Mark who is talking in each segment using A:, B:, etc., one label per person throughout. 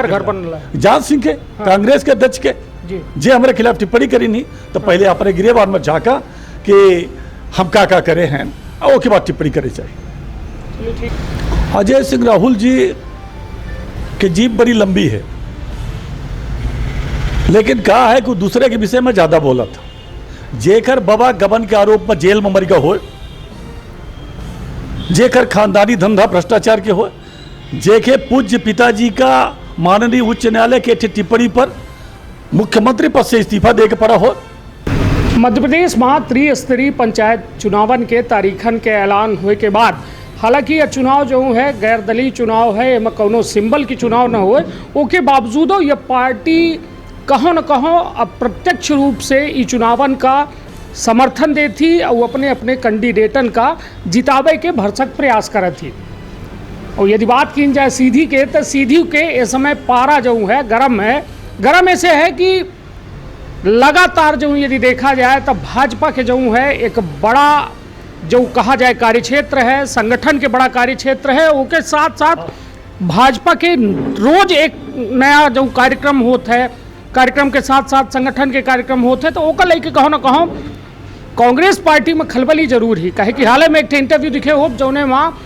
A: घर बनला
B: जांच सिंह के कांग्रेस के अध्यक्ष के जे हमारे खिलाफ टिप्पणी करी नहीं तो पहले अपने गिरेबान में जाका कि हम का करे हैं और उसके बाद टिप्पणी करे चाहिए। अजय सिंह राहुल जी की जीप बड़ी लंबी है, लेकिन कहा है कि दूसरे के विषय में ज्यादा बोला था। जेकर बाबा गबन के आरोप में जेल में मर का हो, जेकर खानदानी धंधा भ्रष्टाचार के हो, जेके पूज्य पिताजी का माननीय उच्च न्यायालय के टिप्पणी पर मुख्यमंत्री पद से इस्तीफा देकर पड़ा हो।
A: मध्य प्रदेश में त्रिस्तरीय पंचायत चुनावन के तारीखन के ऐलान हुए के बाद हालांकि यह चुनाव जो है गैर दलीय चुनाव है, एम कोनो सिंबल की चुनाव न हो, उसके बावजूद यह पार्टी कहों न कहों अप्रत्यक्ष रूप से इस चुनावन का समर्थन देती और अपने अपने कैंडिडेटन का जितावे के भरसक प्रयास करत थी। और यदि बात की जाए सीधी के तो सीधी के इस समय पारा जो है गर्म है। गर्म ऐसे है कि लगातार जो यदि देखा जाए तो भाजपा के जो है एक बड़ा जो कहा जाए कार्यक्षेत्र है, संगठन के बड़ा कार्यक्षेत्र है, उसके साथ साथ भाजपा के रोज एक नया जो कार्यक्रम होता है, कार्यक्रम के साथ साथ संगठन के कार्यक्रम होते हैं, तो ओका लेके कहो ना कहो कांग्रेस पार्टी में खलबली जरूर ही कहे कि हाल में एक इंटरव्यू दिखे हो जौने वहाँ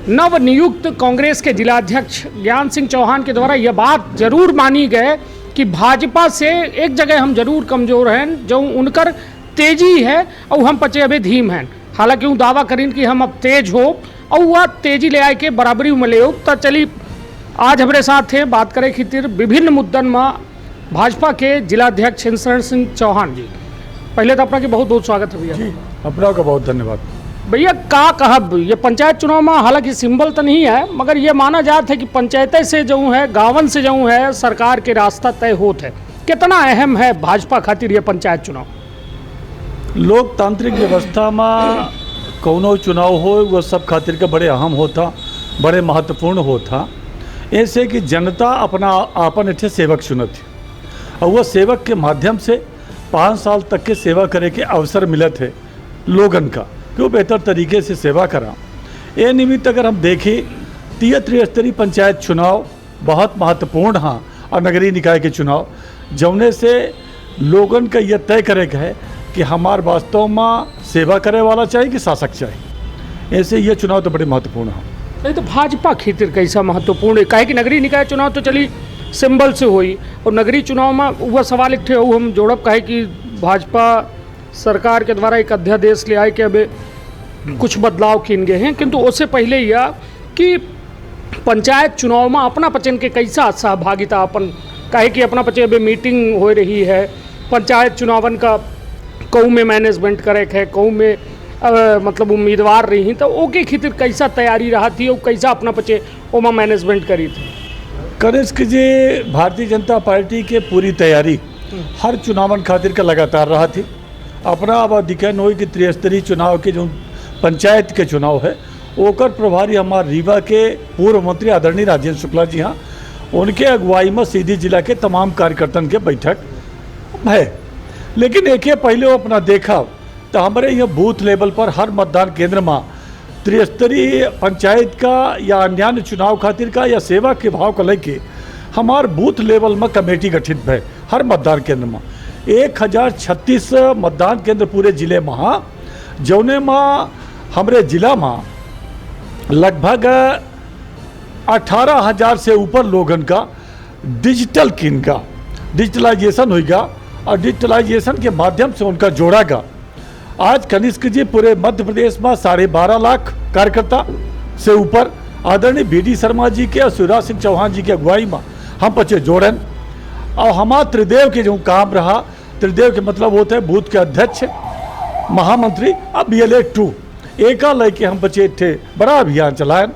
A: नव नियुक्त कांग्रेस के जिलाध्यक्ष ज्ञान सिंह चौहान के द्वारा यह बात जरूर मानी गए कि भाजपा से एक जगह हम जरूर कमजोर हैं, जो उनकर तेजी है और हम पचे अभी धीम हैं। हालांकि वो दावा करें कि हम अब तेज हो और वह तेजी ले आए के बराबरी में ले हो। तो चलिए आज हमारे साथ हैं बात करें खातिर विभिन्न मुद्दन में भाजपा के जिलाध्यक्ष शरण सिंह चौहान जी। पहले तो अपना के बहुत बहुत स्वागत है भैया
B: जी, अपना का बहुत धन्यवाद
A: भैया। का कहब ये पंचायत चुनाव में हालांकि सिंबल तो नहीं है, मगर ये माना जाता है कि पंचायतें से जो है गाँवन से जो है सरकार के रास्ता तय होता है। कितना अहम है भाजपा खातिर ये पंचायत चुनाव?
B: लोकतांत्रिक व्यवस्था में कोनो चुनाव हो वो सब खातिर के बड़े अहम होता, बड़े महत्वपूर्ण होता। ऐसे कि जनता अपना आपन इठे सेवक चुनत है और वह सेवक के माध्यम से 5 साल तक के सेवा करे के अवसर मिलत है लोगन का कि वो बेहतर तरीके से सेवा करा। ये निमित्त अगर हम देखें त्रिस्तरीय पंचायत चुनाव बहुत महत्वपूर्ण हाँ और नगरीय निकाय के चुनाव जौने से लोगन का यह तय करे का है कि हमार वास्तव में सेवा करे वाला चाहिए कि शासक चाहिए। ऐसे ये चुनाव तो बड़े महत्वपूर्ण है।
A: नहीं तो भाजपा खातिर कैसा महत्वपूर्ण है? काहे कि नगरीय निकाय चुनाव तो चली सिंबल से हुई और नगरीय चुनाव में वह सवाल एक थे हम जोड़ब कहे कि भाजपा सरकार के द्वारा एक अध्यादेश ले आए कि अब कुछ बदलाव किन गए हैं, किंतु उससे पहले यह कि पंचायत चुनाव में अपना पचन के कैसा सहभागिता अपन कहे कि अपना पचे अभी मीटिंग हो रही है, पंचायत चुनावन का कहूँ में मैनेजमेंट करे है, कहूँ में मतलब उम्मीदवार रही तो ओके खातिर कैसा तैयारी रहा थी और कैसा अपना पचे ओमा मैनेजमेंट करी थी?
B: कनिष्क जी भारतीय जनता पार्टी के पूरी तैयारी हर चुनावन खातिर का लगातार रहा थी। अपना अब दिखन हो कि त्रिस्तरीय चुनाव के जो पंचायत के चुनाव है ओकर प्रभारी हमारे रीवा के पूर्व मंत्री आदरणीय राजेंद्र शुक्ला जी हाँ, उनके अगुवाई में सीधी जिला के तमाम कार्यकर्तन के बैठक है। लेकिन एक पहले वो अपना देखा तो हमारे यहाँ बूथ लेवल पर हर मतदान केंद्र में त्रिस्तरीय पंचायत का या अन्य चुनाव खातिर का या सेवा के भाव को लेके हमार बूथ लेवल में कमेटी गठित है। हर मतदान केंद्र में 1036 मतदान केंद्र पूरे जिले में हाँ, जौने में हमारे जिला में लगभग 18,000 से ऊपर लोगन का डिजिटल किन का डिजिटलाइजेशन होगा और डिजिटलाइजेशन के माध्यम से उनका जोड़ागा। आज कनिष्क जी पूरे मध्य प्रदेश में 12.5 लाख कार्यकर्ता से ऊपर आदरणीय BD शर्मा जी के और शिवराज सिंह चौहान जी के अगुवाई में हम पचे जोड़न और हमारा त्रिदेव के जो काम रहा, त्रिदेव के मतलब होते हैं बूथ के अध्यक्ष, महामंत्री और BLA-2 एक लेके हम बचे थे बड़ा अभियान चलाएं।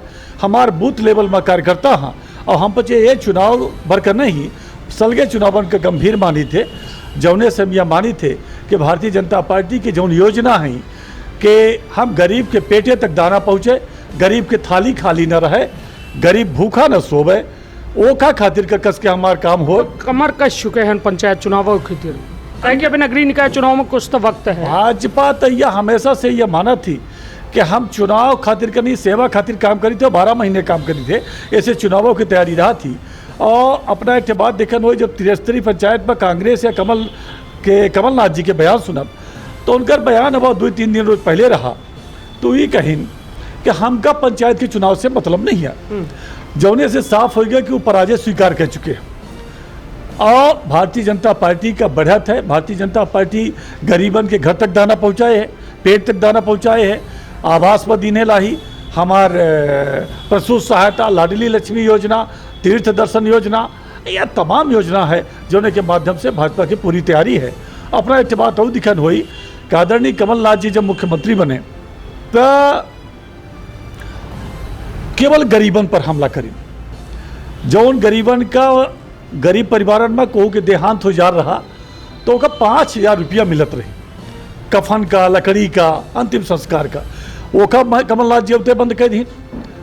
B: हमारे बूथ लेवल में कार्यकर्ता हाँ और हम बचे ये चुनाव भरकर नहीं सलगे चुनावन का गंभीर मानी थे, जौने से हम यह मानी थे कि भारतीय जनता पार्टी की जौन योजना है कि हम गरीब के पेटे तक दाना पहुँचे, गरीब के थाली खाली न रहे, गरीब भूखा न सोवे, ओका खातिर का कस के हमार काम हो।
A: कमर कस चुके हैं पंचायत चुनाव खातिर कहें कि अभी नगरीय निकाय चुनाव में कुछ तो वक्त है।
B: भाजपा तो यह हमेशा से यह माना थी कि हम चुनाव खातिर का नहीं सेवा खातिर काम करी थे, 12 महीने काम करी थे, ऐसे चुनावों की तैयारी रहा थी। और अपना एक बात देखन हो, जब त्रिस्तरीय पंचायत में कांग्रेस या कमलनाथ जी के बयान सुनब तो उनका बयान अब 2-3 दिन रोज पहले रहा तो ये कहिन कि हमका पंचायत के चुनाव से मतलब नहीं है, जौने से साफ हो गया कि वो पराजय स्वीकार कर चुके हैं। और भारतीय जनता पार्टी का बढ़त है, भारतीय जनता पार्टी गरीबन के घर तक दाना पहुँचाए है, पेट तक दाना पहुँचाए है, आवास पर दीने लाही, हमार प्रसूत सहायता, लाडली लक्ष्मी योजना, तीर्थ दर्शन योजना, यह तमाम योजना है जोने के माध्यम से भाजपा की पूरी तैयारी है। अपना एक बात और दिखन हुई कि आदरणीय कमलनाथ जी जब मुख्यमंत्री बने तो केवल गरीबन पर हमला करी, जौन गरीबन का गरीब परिवारन में कहूँ के देहांत हो जा रहा तो ओका 5,000 रुपया मिलत रही, कफन का, लकड़ी का, अंतिम संस्कार का। ओका कमलनाथ जी उते बंद कर दी,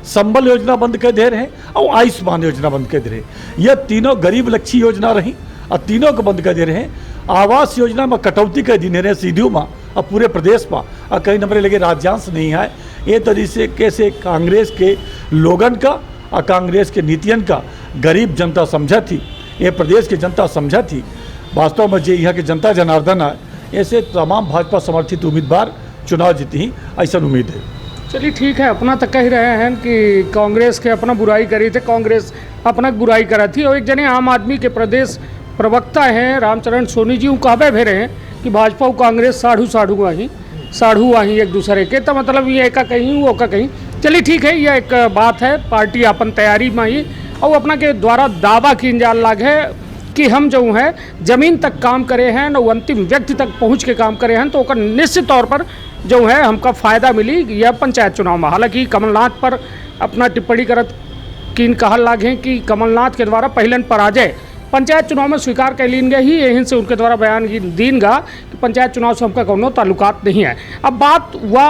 B: संबल योजना बंद कर दे रहे और आयुष्मान योजना बंद कर दे रहे। यह तीनों गरीब लक्ष्य योजना रही और तीनों को बंद कर दे रहे। आवास योजना में कटौती कर दी रहे सीधू में और पूरे प्रदेश में, और कई नंबर लगे राज्यांश नहीं है। ये तरीके से कांग्रेस के लोगन का और कांग्रेस के नीतियन का गरीब जनता समझा थी, ये प्रदेश की जनता समझा थी। वास्तव में जो यहाँ के जनता जनार्दन है, ऐसे तमाम भाजपा समर्थित उम्मीदवार चुनाव जीती ही, ऐसा उम्मीद है।
A: चलिए ठीक है, अपना तक कह रहे हैं कि कांग्रेस के अपना बुराई करी थे, कांग्रेस अपना बुराई करा थी। और एक जने आम आदमी के प्रदेश प्रवक्ता हैं रामचरण सोनी जी, वो कहबे भे रहे हैं कि भाजपा और कांग्रेस साढ़ू आही एक दूसरे के, तो मतलब ये का कहीं वो का कहीं। चलिए ठीक है, यह एक बात है, पार्टी अपन तैयारी में ही और अपना के द्वारा दावा की जान लाग है कि हम जो है जमीन तक काम करे हैं न अंतिम व्यक्ति तक पहुंच के काम करे हैं, तो ओकर निश्चित तौर पर जो है हमका फ़ायदा मिली यह पंचायत चुनाव में। हालांकि कमलनाथ पर अपना टिप्पणी करत किन कहल लागे कि कमलनाथ के द्वारा पहलन पराजय पंचायत चुनाव में स्वीकार कर लीन गए ही, यहीं से उनके द्वारा बयान दीन गा कि पंचायत चुनाव से हमका कोनो ताल्लुकात नहीं है। अब बात हुआ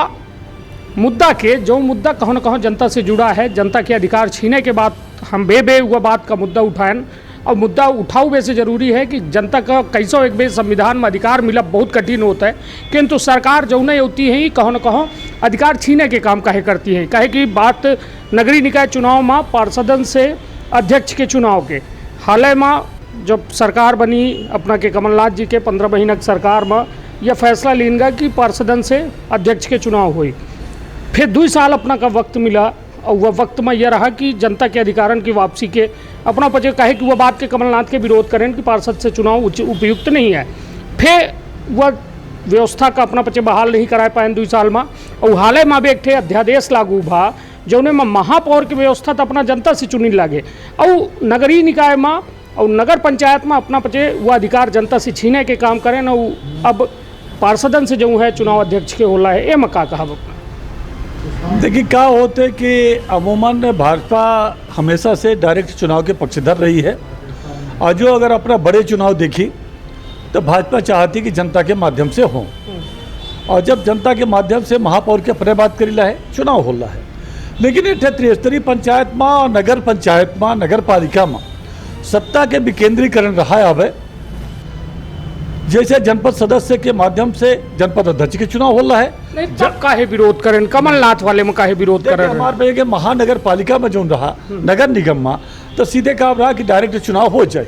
A: मुद्दा के, जो मुद्दा कहो न कहो जनता से जुड़ा है, जनता के अधिकार छीने के बाद हम बे हुआ बात का मुद्दा उठाएं। और मुद्दा उठाऊ वैसे जरूरी है कि जनता का कैसो एक बे संविधान में अधिकार मिला बहुत कठिन होता है, किंतु सरकार जो नहीं होती है कहो न कहो अधिकार छीने के काम काहे करती है। काहे कि बात नगरीय निकाय चुनाव में पार्षदन से अध्यक्ष के चुनाव के हाल में जब सरकार बनी अपना के कमलनाथ जी के 15 महीना की सरकार में यह फैसला लीनगा कि पार्षदन से अध्यक्ष के चुनाव हुई। फिर 2 साल अपना का वक्त मिला और वह वक्त में यह रहा कि जनता के अधिकारन की वापसी के अपना पचे कहे कि वह बात के कमलनाथ के विरोध करें कि पार्षद से चुनाव उपयुक्त नहीं है। फिर वह व्यवस्था का अपना पचे बहाल नहीं कराए पाए 2 साल में। और हाल में भी एक अध्यादेश लागू भा जौने में महापौर की व्यवस्था तो अपना जनता से चुनी लागे और नगरीय निकाय में और नगर पंचायत में अपना पचे वह अधिकार जनता से छीने के काम करें न। अब पार्षदन से जो है चुनाव अध्यक्ष के होला है, ये में का कहा अपना
B: देखिए क्या होते कि अमूमन भाजपा हमेशा से डायरेक्ट चुनाव के पक्षधर रही है, और जो अगर अपना बड़े चुनाव देखी तो भाजपा चाहती कि जनता के माध्यम से हो, और जब जनता के माध्यम से महापौर के अपने बात करीला है चुनाव होला है। लेकिन ये त्रिस्तरीय पंचायत में और नगर पंचायत में नगर पालिका में सत्ता के विकेंद्रीकरण रहा है। अब जैसे जनपद सदस्य के माध्यम से जनपद अध्यक्ष के चुनाव हो रहा है,
A: जब काहे विरोध करें कमलनाथ वाले में काहे विरोध करें।
B: हमारे के महानगर पालिका में जो रहा नगर निगम में तो सीधे काम रहा कि डायरेक्ट चुनाव हो जाए।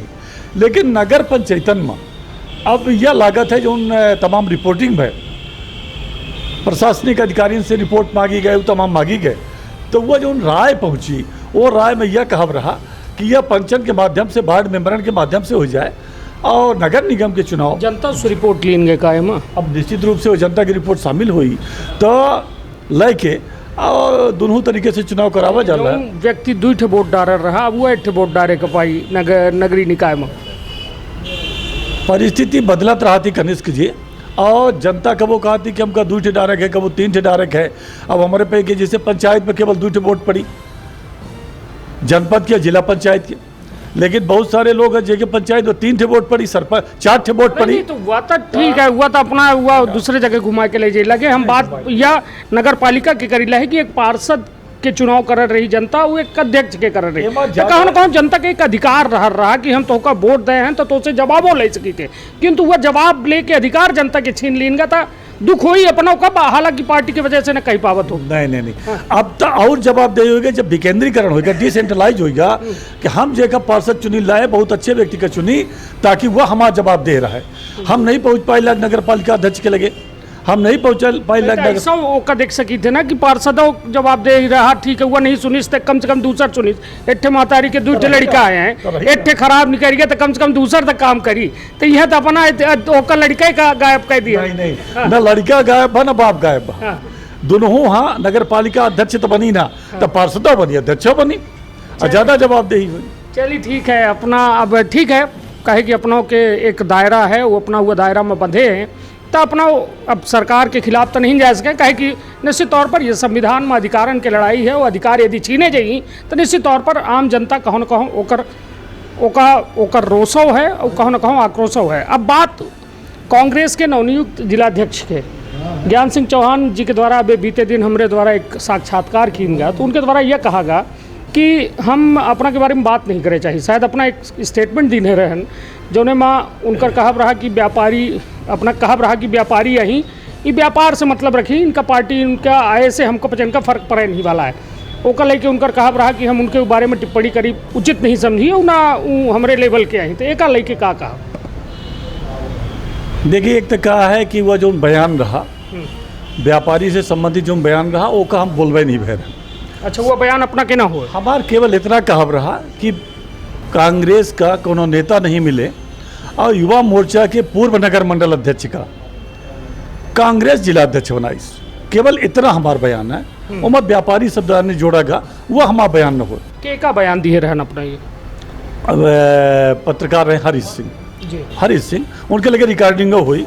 B: लेकिन नगर पंचायतन में अब यह लागत है जो तमाम रिपोर्टिंग में प्रशासनिक अधिकारियों से रिपोर्ट मांगी गए, तमाम मांगी गए, तो वह जो राय पहुंची वो राय में यह कहा रहा कि यह पंचन के माध्यम से वार्ड मेंबरन के माध्यम से हो जाए और नगर निगम के चुनाव
A: जनता से रिपोर्ट लेंगे कायम।
B: अब निश्चित रूप से वो जनता की रिपोर्ट शामिल हुई तो लेके और दोनों तरीके से चुनाव करावा जा रहा है।
A: व्यक्ति 2 वोट डाल रहा, वो 1 वोट डाले के पाई नगरीय निकाय में
B: परिस्थिति बदलत रहा थी कनिष्क जी, और जनता कबो कहा थी कि हमका 2 डायरेक्ट है, कबो 3 डायरेक्ट है। अब हमारे पे कि जैसे पंचायत में केवल 2 वोट पड़ी, जनपद के जिला पंचायत के, लेकिन बहुत सारे लोग हैं जगह पंचायत 3 वोट पड़ी, सरपंच 4 वोट पड़ी।
A: तो हुआ तो ठीक है, हुआ तो अपना हुआ दूसरे जगह घुमा के ले जाए लगे। हम बात या नगर पालिका के करीला है कि एक पार्षद के चुनाव कर रही जनता, वो एक अध्यक्ष के कर रही। तो कहो न कहो जनता के एक अधिकार रहा कि हम तोहका वोट दे हैं तो तुझसे जवाबों ले सकी थे, किंतु वह जवाब लेके अधिकार जनता के छीन लीन था। दुख होई अपनों का, हालांकि पार्टी की वजह से न कहीं पावत हो।
B: नहीं। अब तो और जवाबदेही होगी जब विकेंद्रीकरण होगा, डिसेंट्रलाइज होगा कि हम जेका पार्षद चुनी लाए, बहुत अच्छे व्यक्ति का चुनी, ताकि वह हमारा जवाब दे रहा है। हम नहीं पहुंच पाए नगर पालिका अध्यक्ष के लगे, हम नहीं पहुंच पाए
A: ऐसा ओका देख सकी थे ना कि पार्षदों जवाब दे रहा, ठीक है, वो नहीं सुनिस तो कम से कम दूसर सुनिस। एठे मातारी के 2 लड़का आए हैं, एठे खराब नहीं करिए तो कम से कम दूसर तक काम करी, तो यह तो अपना ओका लड़का का गायब कर दिया।
B: नहीं न लड़का गायब है न बाप गायब है, दोनों। हाँ, नगर पालिका अध्यक्ष तो बनी ना, तो पार्षदों बनी, अध्यक्षों बनी, और ज्यादा जवाबदेही हुई।
A: चलिए ठीक है, अपना अब ठीक है, कहे कि अपनों के एक दायरा है, वो अपना हुआ दायरा में बंधे हैं, तो अपना अब सरकार के खिलाफ तो नहीं जा सके, कहे कि निश्चित तौर पर ये संविधान में अधिकारन के लड़ाई है, वो अधिकार यदि छीने जाइए तो निश्चित तौर पर आम जनता कहो न कहो ओकर रोषो है और कहो न कहो आक्रोशो है। अब बात कांग्रेस के नवनियुक्त जिलाध्यक्ष के ज्ञान सिंह चौहान जी के द्वारा अभी बीते दिन हमारे द्वारा एक साक्षात्कार किया गया, तो उनके द्वारा यह कहा गया कि हम अपना के बारे में बात नहीं करे चाहिए, शायद अपना एक स्टेटमेंट दीने रहन जो ने माँ उनकर कहब रहा कि व्यापारी अपना कहब रहा कि व्यापारी यहीं ये व्यापार से मतलब रखी, इनका पार्टी इनका आय से हमको पचन का फर्क पड़े नहीं वाला है। ओका लेके उनकर कहब रहा कि हम उनके बारे में टिप्पणी करी उचित नहीं समझी और ना हमारे लेवल के आई, तो एक लेके कहा।
B: देखिए, एक तो कहा है कि वह जो बयान रहा व्यापारी से संबंधित जो बयान रहा वो का हम बोलवे नहीं भे रहे।
A: अच्छा, वो बयान अपना के ना हो,
B: हमार केवल इतना कहब रहा कि कांग्रेस का कोनो नेता नहीं मिले और युवा मोर्चा के पूर्व नगर मंडल अध्यक्ष का कांग्रेस जिलाध्यक्ष बनाइस, केवल इतना हमारा बयान है। उमर व्यापारी शब्द ने जोड़ागा वो हमारा बयान न हो।
A: का बयान दिए रहन अपना ये
B: अब पत्रकार रहे हरीश सिंह, उनके लगे रिकॉर्डिंग हुई,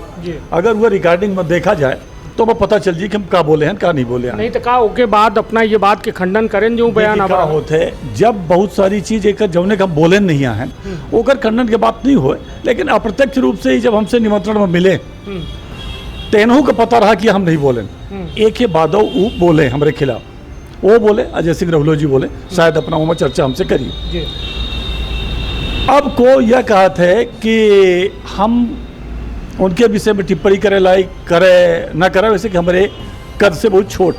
B: अगर वह रिकॉर्डिंग में देखा जाए तो वो पता चल जी कि हम का बोले हैं का नहीं बोले हैं।
A: नहीं तो का ओके बाद अपना ये बात के खंडन करें जो बयान
B: अब होते जब बहुत सारी चीज एक जौने का बोले नहीं हैं ओकर खंडन के बात नहीं हुए, लेकिन अप्रत्यक्ष रूप से ही जब हमसे निमंत्रण में मिले तेनों को पता रहा कि हम नहीं बोले। एक ही बादो वो बोले हमारे खिलाफ, वो बोले अजय सिंह रहुलो जी बोले, शायद अपना उम्र चर्चा हमसे करी। अब को यह कहा था कि हम उनके विषय में टिप्पणी करे लायक करे ना करे, वैसे कि हमारे कद से बहुत छोट।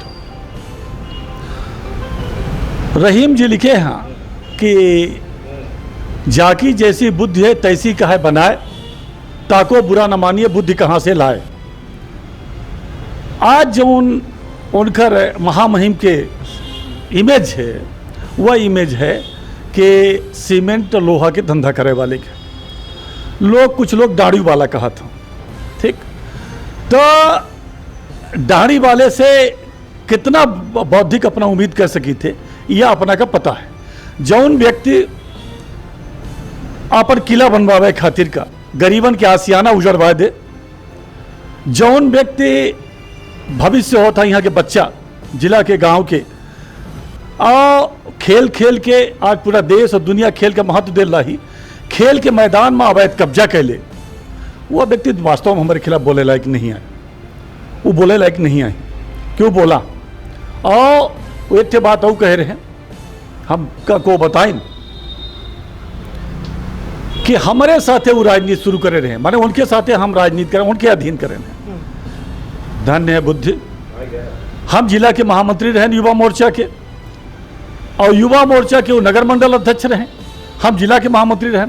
B: रहीम जी लिखे हैं कि जाकी जैसी बुद्धि है तैसी कहे बनाए, ताको बुरा न मानिए बुद्धि कहाँ से लाए। आज जो उनकर महामहिम के इमेज है वह इमेज है कि सीमेंट लोहा के धंधा करे वाले के लोग, कुछ लोग दाढ़ी वाला कहा था, ठीक, तो दाढ़ी वाले से कितना बौद्धिक अपना उम्मीद कर सकी थे यह अपना का पता है। जौन व्यक्ति अपन किला बनवावे खातिर का गरीबन के आसियाना उजड़वा दे, जौन व्यक्ति भविष्य होता यहाँ के बच्चा जिला के गांव के और खेल खेल के आज पूरा देश और दुनिया खेल के महत्व दे रही, खेल के मैदान में अवैध कब्जा कैले, वो व्यक्ति वास्तव में हमारे खिलाफ बोले लायक नहीं है। वो बोले लायक नहीं है, क्यों बोला? और वो एक बात और कह रहे हैं हम को बताएं कि हमारे साथ वो राजनीति शुरू करे रहे, माने उनके साथ हम राजनीति करें, उनके अधीन करें। धन्य है बुद्धि, हम जिला के महामंत्री रहे युवा मोर्चा के, और युवा मोर्चा के वो नगर मंडल अध्यक्ष रहे, हम जिला के महामंत्री रहे।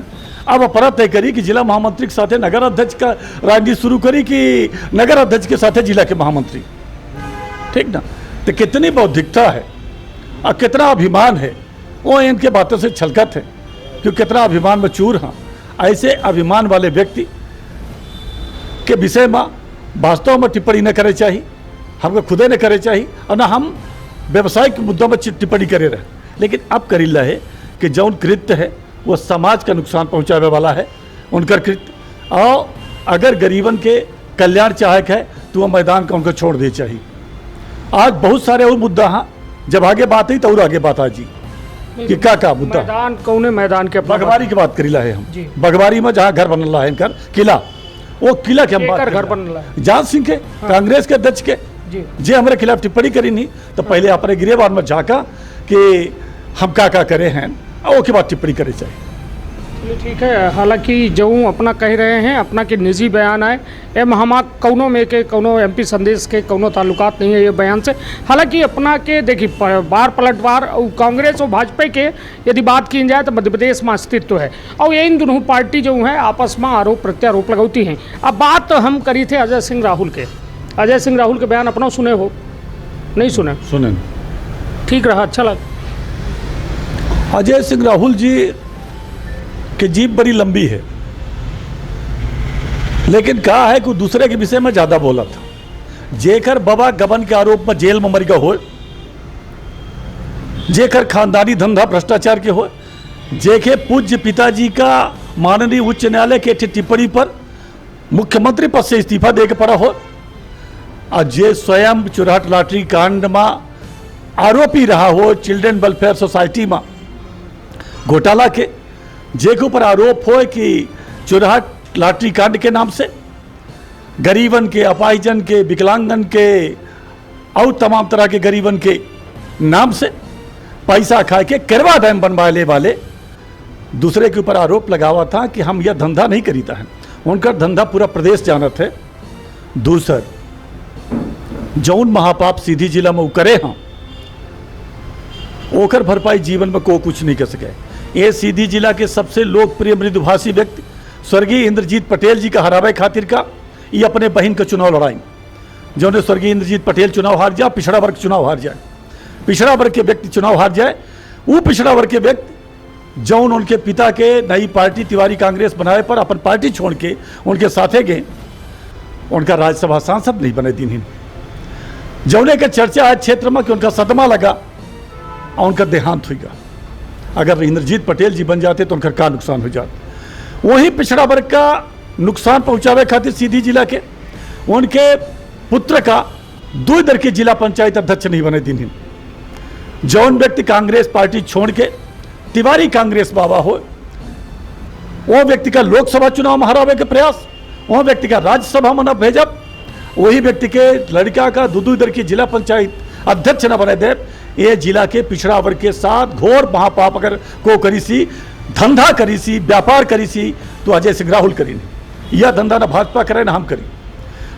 B: अब अपरा तय करी कि जिला महामंत्री के साथ नगर अध्यक्ष का राजनीति शुरू करी कि नगर अध्यक्ष के साथ जिला के महामंत्री, ठीक ना? तो कितनी बौद्धिकता है और कितना अभिमान है, वो इनके बातों से छलकत है कि कितना अभिमान में चूर। हाँ, ऐसे अभिमान वाले व्यक्ति के विषय में वास्तव में टिप्पणी न करे चाहिए, हमको खुदे न करे चाहिए, और न हम व्यवसायिक मुद्दों में टिप्पणी करे रहे। लेकिन अब करीला है कि जौन कृत्य है वो समाज का नुकसान पहुंचाने वाला है उनकर कृत्य, और अगर गरीबन के कल्याण चाहक है तो वह मैदान का उनको छोड़ दे चाहिए। आज बहुत सारे और मुद्दा हाँ, जब आगे बात आई तो और आगे बात आ जी कि क्या मुद्दा
A: मैदान कौने मैदान के
B: बगवारी की बात करीला है हम, बगवारी में जहाँ घर बन रहा है इनका किला, वो किला के हम बात
A: घर बन रहा है
B: जान सिंह के कांग्रेस के अध्यक्ष के जे हमारे खिलाफ टिप्पणी करी नहीं तो पहले अपने गिरेबान में झाका कि हम क्या करे हैं, और के बाद टिप्पणी करे चाहिए।
A: चलिए ठीक है। हालांकि जो अपना कह रहे हैं अपना के निजी बयान है एम हमा कौनो में के कौनो एमपी संदेश के कौनो ताल्लुकात नहीं है ये बयान से। हालांकि अपना के देखिए बार पलटवार और कांग्रेस और भाजपा के यदि बात की जाए तो मध्य प्रदेश में अस्तित्व है और ये इन दोनों पार्टी जो है आपस में आरोप प्रत्यारोप लगाती हैं। अब बात हम करी थे अजय सिंह राहुल के। अजय सिंह राहुल के बयान अपना सुने हो नहीं सुने?
B: सुने।
A: ठीक रहा, अच्छा लगा।
B: अजय सिंह राहुल जी की जीप बड़ी लंबी है, लेकिन कहा है कि दूसरे के विषय में ज्यादा बोला था। जेकर बाबा गबन के आरोप में जेल में मर गया हो, जेकर खानदानी धंधा भ्रष्टाचार के हो, जेके पूज्य पिताजी का माननीय उच्च न्यायालय के टिप्पणी पर मुख्यमंत्री पद से इस्तीफा दे के पड़ा हो, और जे स्वयं चुरहट लॉटरी कांड में आरोपी रहा हो, चिल्ड्रन वेलफेयर सोसाइटी में घोटाला के जेके ऊपर आरोप हो कि चुरहट लॉटरी कांड के नाम से गरीबन के, अपाहिजन के, विकलांगन के और तमाम तरह के गरीबन के नाम से पैसा खा के करवा डैम बनवाने वाले दूसरे के ऊपर आरोप लगावा था कि हम यह धंधा नहीं करीता है। उनका धंधा पूरा प्रदेश जानत है। दूसर जौन महापाप सीधी जिला में करे हाँ ओकर भरपाई जीवन में को कुछ नहीं कर सके। ये सीधी जिला के सबसे लोकप्रिय मृदुभाषी व्यक्ति स्वर्गीय इंद्रजीत पटेल जी का हरावे खातिर का ये अपने बहन का चुनाव लड़ाई, जो ने स्वर्गीय इंद्रजीत पटेल चुनाव हार जाए, पिछड़ा वर्ग चुनाव हार जाए, पिछड़ा वर्ग के व्यक्ति चुनाव हार जाए, वो पिछड़ा वर्ग के व्यक्ति जौन उनके पिता के नई पार्टी तिवारी कांग्रेस बनाए पर अपन पार्टी छोड़ के उनके साथे गए, उनका राज्यसभा सांसद नहीं बने दिन। जौने के चर्चा है क्षेत्र में कि उनका सदमा लगा और उनका देहांत होगा। अगर इंद्रजीत पटेल जी बन जाते तो उनका क्या नुकसान हो जाता। वहीं पिछड़ा वर्ग का नुकसान पहुंचावे खातिर सीधी जिला के उनके पुत्र का 2 दर के जिला पंचायत अध्यक्ष नहीं बने दिन। जौन व्यक्ति कांग्रेस पार्टी छोड़ के तिवारी कांग्रेस बाबा हो, वो व्यक्ति का लोकसभा चुनाव में हरावे के प्रयास, वो व्यक्ति का राज्यसभा में न भेजब, वही व्यक्ति के लड़का का 2 दर की जिला पंचायत अध्यक्ष न बने दे। ये जिला के पिछड़ा वर्ग के साथ घोर महापाप अगर को करी सी, धंधा करी सी, व्यापार करी सी तो अजय सिंह राहुल करी नहीं। यह धंधा ना भाजपा करे ना हम करी।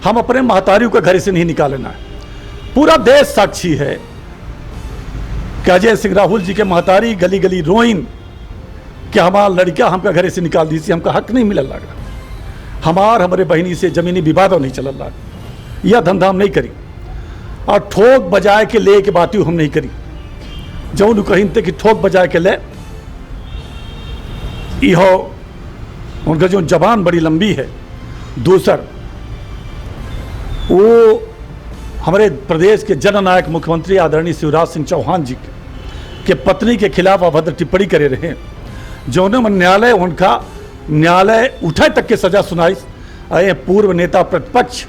B: हम अपने महतारियों का घर से नहीं निकालना है। पूरा देश साक्षी है कि अजय सिंह राहुल जी के महतारी गली गली रोइन कि हमारा लड़का हमका घर से निकाल दी सी, हमका हक नहीं मिलल लगा, हमारे बहनी से जमीनी विवाद नहीं चलल लगा। यह धंधा हम नहीं करी और ठोक बजाए के ले के बात हम नहीं करी। जौन कहीं थे कि ठोक बजाए के ले इहो उनका जो जबान बड़ी लंबी है। दूसर वो हमारे प्रदेश के जननायक मुख्यमंत्री आदरणीय शिवराज सिंह चौहान जी के पत्नी के खिलाफ अभद्र टिप्पणी करे रहे, जौन न्यायालय उनका न्यायालय उठे तक के सजा सुनाई। पूर्व नेता प्रतिपक्ष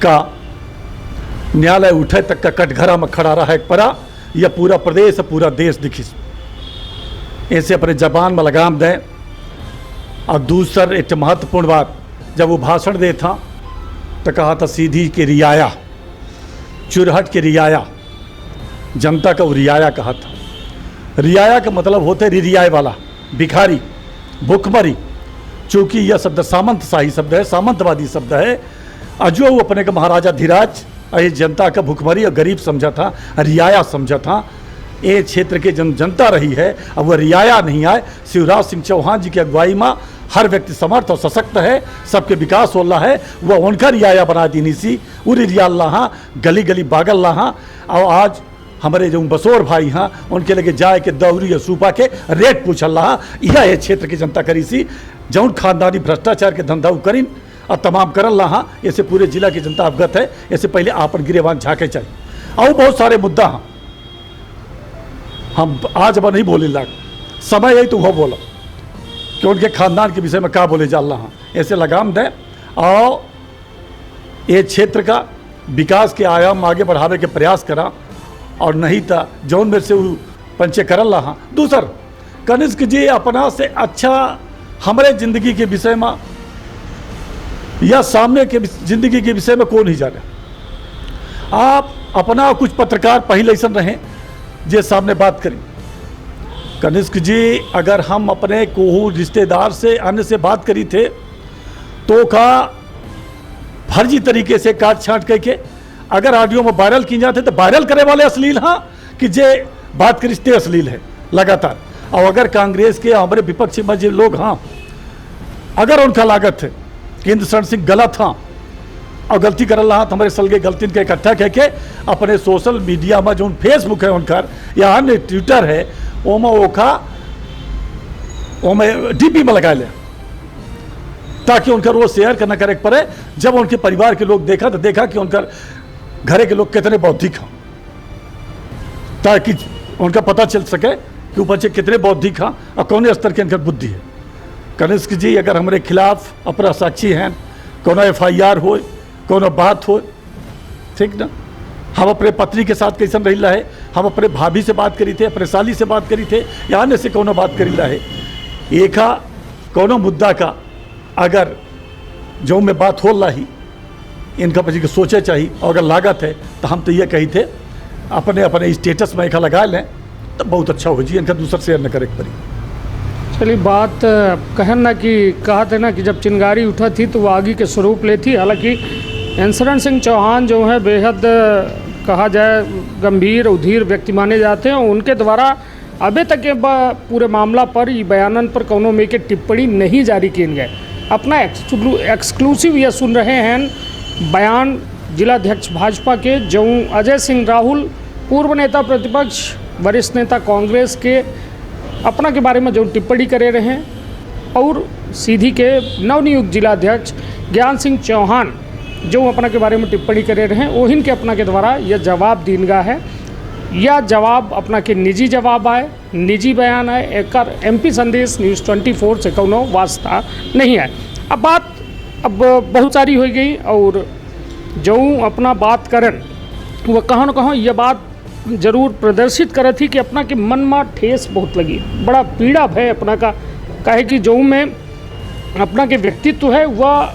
B: का न्यायालय उठे तक का कटघरा में खड़ा रहा है परा। यह पूरा प्रदेश पूरा देश दिखी। ऐसे अपने जबान में लगाम दें। और दूसर एक महत्वपूर्ण बात, जब वो भाषण दे था तो कहा था सीधी के रियाया, चुरहट के रियाया, जनता का वो रियाया कहा था। रियाया का मतलब होता है रियाय वाला, भिखारी, भुखमरी। चूंकि यह शब्द सामंतशाही शब्द है, सामंतवादी शब्द है। अजो वो अपने का महाराजा धीराज ये जनता का भुखमरी और गरीब समझा था, रियाया समझा था। ये क्षेत्र के जनता रही है, अब वह रियाया नहीं आए। शिवराज सिंह चौहान जी की अगुवाई में हर व्यक्ति समर्थ और सशक्त है, सबके विकास हो रहा है। वह उनका रियाया बना दी सी, उरी रियाल रहा, गली गली बागल रहा। और आज हमारे जो बसोर भाई हैं उनके लगे जाए के दौरी और सूपा के रेट पूछल रहा। यह क्षेत्र की जनता करी सी, जौन खानदानी भ्रष्टाचार के धंधा करीन और तमाम करल रहा। ऐसे पूरे जिला की जनता अवगत है। ऐसे पहले आपन गिरेवान झाके चाहिए। और बहुत सारे मुद्दा हैं, हम आज अब नहीं बोले लाग, समय यही तो वो बोला कि उनके खानदान के विषय में क्या बोले जा रहा। ऐसे लगाम दें और ये क्षेत्र का विकास के आयाम आगे बढ़ावे के प्रयास करा, और नहीं था जौन में से वो पंचे करल रहा। दूसर कनिष्क जी अपना से अच्छा हमारे जिंदगी के विषय में या सामने के जिंदगी के विषय में कौन नहीं जाने। आप अपना कुछ पत्रकार पहले ऐसा रहे जे सामने बात करी। कनिष्क जी, अगर हम अपने कोहू रिश्तेदार से अन्य से बात करी थे तो का फर्जी तरीके से काट छांट करके अगर ऑडियो में वायरल की जाते तो वायरल करे वाले अश्लील हाँ कि जे बात करिश्ते अश्लील है लगातार। और अगर कांग्रेस के हमारे विपक्षी में जो लोग हाँ अगर उनका लागत है कि इंद्रशरण सिंह गलत हाँ और गलती कर रहा तो हमारे सलगे गलती के इकट्ठा करके अपने सोशल मीडिया में जो फेसबुक है उनकर या अन्य ट्विटर है ओमा ओखा ओमे डीपी में लगा ले ताकि उनका वो शेयर करना करे पड़े। जब उनके परिवार के लोग देखा तो देखा कि उनका घरे के लोग कितने बौद्धिक हैं, ताकि उनका पता चल सके कि ऊपर से कितने बौद्धिक हैं और कौन स्तर के इनका बुद्धि है। कनिष्क जी, अगर हमारे खिलाफ अपना साक्षी हैं, कोनो FIR हो, कोनो बात हो, ठीक ना, हम अपने पत्नी के साथ कैसन रही है, हम अपने भाभी से बात करी थे, अपने साली से बात करी थे, या अन्य से कोनो बात करी है, एक कोनो मुद्दा का अगर जो में बात हो रही इनका पची के सोचे चाहिए। और अगर लागत है तो हम तो ये कही थे अपने अपने स्टेटस में एक लगा लें तो बहुत अच्छा हो जी, इनका दूसरा शेयर न करे पड़ी।
A: चलिए, बात कहन ना कि कहा थे ना कि जब चिंगारी उठा थी तो वो आगे के स्वरूप ले थी। हालांकि इंद्रशरण सिंह चौहान जो है बेहद कहा जाए गंभीर उधीर व्यक्ति माने जाते हैं। उनके द्वारा अभी तक के पूरे मामला पर ये बयानन पर कोनो में के टिप्पणी नहीं जारी किए गए। अपना एक्सक्लूसिव ये सुन रहे हैं बयान जिलाध्यक्ष भाजपा के जो अजय सिंह राहुल, पूर्व नेता प्रतिपक्ष, वरिष्ठ नेता कांग्रेस के अपना के बारे में जो टिप्पणी करे रहे हैं, और सीधी के नवनियुक्त जिलाध्यक्ष ज्ञान सिंह चौहान जो अपना के बारे में टिप्पणी करे रहे हैं, ओहिन के अपना के द्वारा यह जवाब दीनगा है। यह जवाब अपना के निजी जवाब आए, निजी बयान आए, एक MP संदेश न्यूज़ 24 से कोनो वास्ता नहीं है। अब बात बहुत सारी हो गई और जो अपना बात करन वह कहाँ न कहाँ यह बात जरूर प्रदर्शित करे थी कि अपना के मन में ठेस बहुत लगी, बड़ा पीड़ा है अपना का। काहे कि जो में अपना के व्यक्तित्व है वह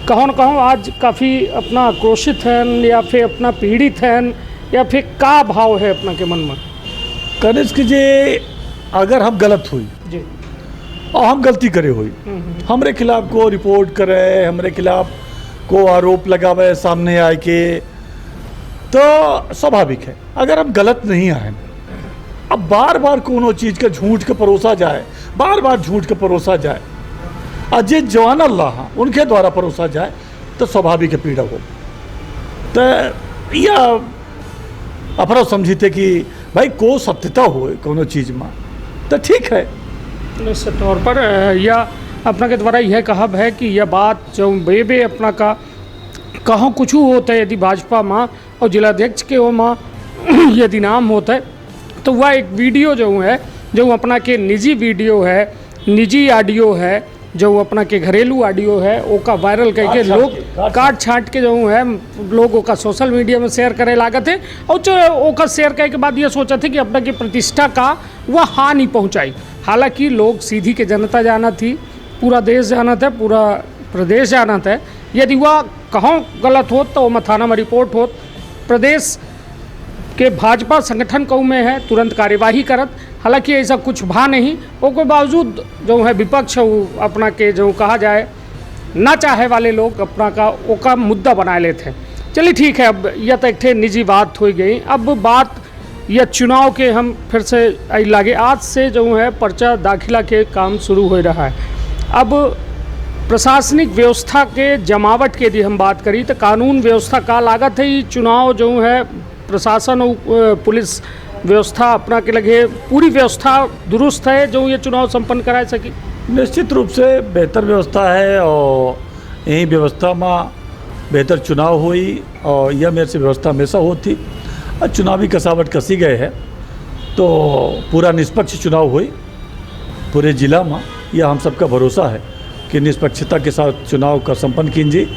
A: कहाँ न कहाँ आज काफ़ी अपना आक्रोशित हैं या फिर अपना पीड़ित हैं या फिर का भाव है अपना के मन में।
B: कनिष्क जी, अगर हम गलत हुई
A: जी
B: और हम गलती करे हुई, हमरे खिलाफ को रिपोर्ट करे, हमरे खिलाफ को आरोप लगावे सामने आए के, तो स्वाभाविक है। अगर हम गलत नहीं आए, अब बार बार कोनो चीज़ का झूठ के परोसा जाए, बार बार झूठ के परोसा जाए, अजय जवान अल्लाह उनके द्वारा परोसा जाए तो स्वाभाविक है पीड़ा हो। तो यह अपना समझते कि भाई को सत्यता हो कोनो चीज़ में तो ठीक है।
A: निश्चित तौर पर यह अपना के द्वारा यह कहा है कि यह बात जो बे अपना का कहाँ कुछ होता है यदि भाजपा माँ और जिलाध्यक्ष के वो माँ यदि नाम होता है तो वह एक वीडियो जो है जो अपना के निजी वीडियो है, निजी ऑडियो है, जो अपना के घरेलू ऑडियो है ओका वायरल करके लोग काट छाट के जो है लोगों का सोशल मीडिया में शेयर करे लागत है। और जो ओका शेयर करने के बाद ये सोचा थे कि अपना की प्रतिष्ठा का वह हानि पहुंचाई। हालांकि लोग सीधी के जनता जाना थी, पूरा देश जाना था, पूरा प्रदेश जाना था। यदि वह कहाँ गलत हो तो वह थाना में रिपोर्ट हो, प्रदेश के भाजपा संगठन कऊ में है तुरंत कार्यवाही करत। हालांकि ऐसा कुछ भा नहीं, उसके बावजूद जो है विपक्ष अपना के जो कहा जाए ना चाहे वाले लोग अपना का ओका मुद्दा बना लेते हैं। चलिए ठीक है, अब यह तो एक निजी बात हो गई। अब बात यह चुनाव के हम फिर से लागे आज से जो है पर्चा दाखिला के काम शुरू हो रहा है। अब प्रशासनिक व्यवस्था के जमावट के यदि हम बात करी तो कानून व्यवस्था का लागत है, चुनाव जो है प्रशासन और पुलिस व्यवस्था अपना के लगे पूरी व्यवस्था दुरुस्त है जो ये चुनाव संपन्न करा सकी।
B: निश्चित रूप से बेहतर व्यवस्था है और यही व्यवस्था में बेहतर चुनाव हुई और यह मेरे से व्यवस्था हमेशा होती। और चुनावी कसावट कसी गए है तो पूरा निष्पक्ष चुनाव हुई पूरे जिला में। यह हम सबका भरोसा है कि निष्पक्षता के साथ चुनाव का संपन्न कीजिए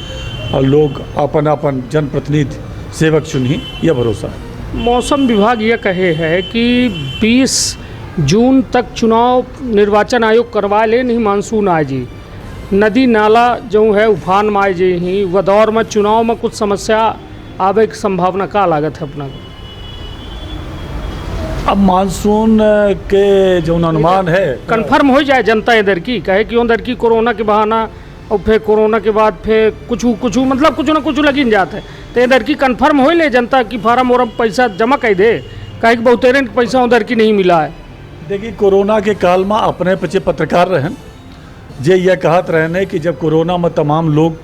B: और लोग अपन जनप्रतिनिधि सेवक चुनिए, यह भरोसा है।
A: मौसम विभाग यह कहे है कि 20 जून तक चुनाव निर्वाचन आयोग करवा ले नहीं मानसून आ जी, नदी नाला जो है उफान में आ जी ही, वह दौर में चुनाव में कुछ समस्या आवे की संभावना का लागत है अपना।
B: अब मानसून के जो अनुमान है
A: कन्फर्म हो जाए जनता इधर की, कहे कि उधर की कोरोना के बहाना और फिर कोरोना के बाद फिर कुछ मतलब कुछ ना कुछ लगी जाता है, तो इधर की कन्फर्म हो ले जनता की फार्म और पैसा जमा कर दे, कहे कि बहुतेरे पैसा उधर की नहीं मिला है।
B: देखिए कोरोना के काल में अपने पचे पत्रकार रहन जे यह कहत रहने कि जब कोरोना में तमाम लोग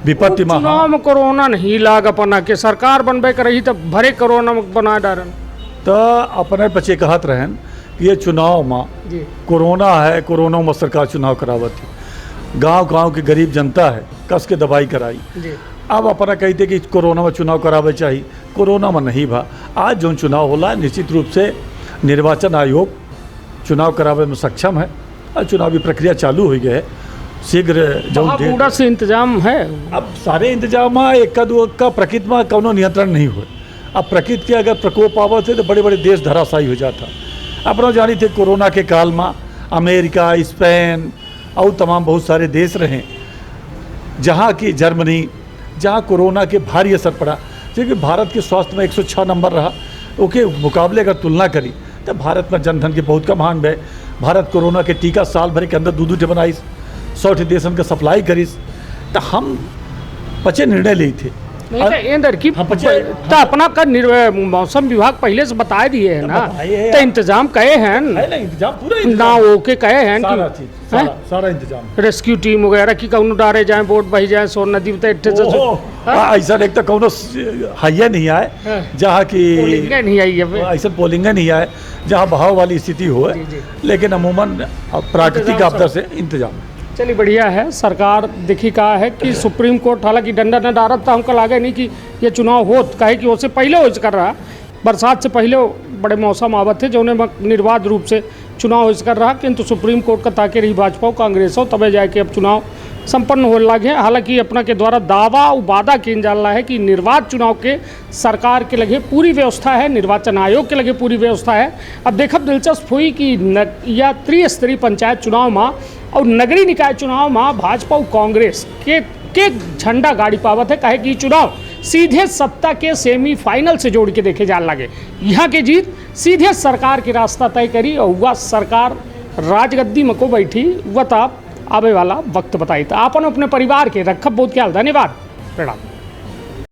B: विपत्ति में
A: चुनाव में कोरोना नहीं लाग अपना के सरकार बनबे कर रही तब भरे कोरोना में बना डारन
B: तो अपने पचे कहत रहन कि ये चुनाव में
A: जी
B: कोरोना है, कोरोना में सरकार चुनाव करावत है, गांव के गरीब जनता है कस के दवाई कराई।
A: जी
B: अब अपना कहते कि कोरोना में चुनाव करावे चाहिए, कोरोना में नहीं भा। आज जो चुनाव होला निश्चित रूप से निर्वाचन आयोग चुनाव करावे में सक्षम है और चुनावी प्रक्रिया चालू हो गई है। शीघ्र जो
A: पूरा से इंतजाम है।
B: अब सारे इंतजाम एक दो का प्रकृति में कोनो नियंत्रण नहीं हुए। अब प्रकृति के अगर प्रकोप आवत है तो बड़े बड़े देश धराशायी हो जाता। अपना जानी थे कोरोना के काल में अमेरिका, स्पेन और तमाम बहुत सारे देश रहे जहाँ की जर्मनी, जहाँ कोरोना के भारी असर पड़ा, क्योंकि भारत के स्वास्थ्य में 106 नंबर रहा, ओके मुकाबले अगर तुलना करी तो भारत में जनधन के बहुत कम हान है। भारत कोरोना के टीका साल भर के अंदर 2-2 बनाई 100 देशन का सप्लाई करीस, तो हम पचे निर्णय ली थे।
A: नहीं तो इधर की
B: हाँ,
A: तो अपना का मौसम विभाग पहले से बता दिए है ना,
B: बताए हैं
A: तो इंतजाम कहे हैं
B: है ना, इंतजाम पूरा
A: ना
B: इंतजाम,
A: ओके कहे हैं
B: सारा
A: कि
B: चीज सारा इंतजाम।
A: रेस्क्यू टीम वगैरह की कौन डारे जाए, बोट बही जाए, सोन नदी
B: ऐसा एक तो कौनो हाइया नहीं आए जहाँ की
A: नहीं आई है।
B: ऐसा पोलिंग नहीं आए जहाँ बहाव वाली स्थिति हो,
A: जी, जी।
B: लेकिन अमूमन प्राकृतिक आपदा से इंतजाम।
A: चलिए बढ़िया है। सरकार देखी कहा है कि सुप्रीम कोर्ट हालांकि डंडा न डारत था, हमको लागे नहीं कि ये चुनाव हो, कहे कि उससे पहले हो कर रहा, बरसात से पहले बड़े मौसम आवत थे जो उन्हें निर्बाध रूप से चुनाव हो कर रहा, किंतु सुप्रीम कोर्ट का ताके रही भाजपा कांग्रेस हो तबे जाके अब चुनाव संपन्न हो लगे। हालांकि अपना के द्वारा दावा वादा किन जा रहा है कि निर्वाचन चुनाव के सरकार के लगे पूरी व्यवस्था है, निर्वाचन आयोग के लगे पूरी व्यवस्था है। अब देखब दिलचस्प हुई कि या त्रिस्तरीय पंचायत चुनाव में और नगरीय निकाय चुनाव में भाजपा और कांग्रेस के झंडा गाड़ी पावत है, कहे कि चुनाव सीधे सत्ता के सेमीफाइनल से जोड़ के देखे जाने लगे। यहाँ के जीत सीधे सरकार के रास्ता तय करी और वह सरकार राजगद्दी में को बैठी, वह तब आवे वाला वक्त बताई। तो आपन अपने परिवार के रखब बहुत ख्याल। धन्यवाद, प्रणाम।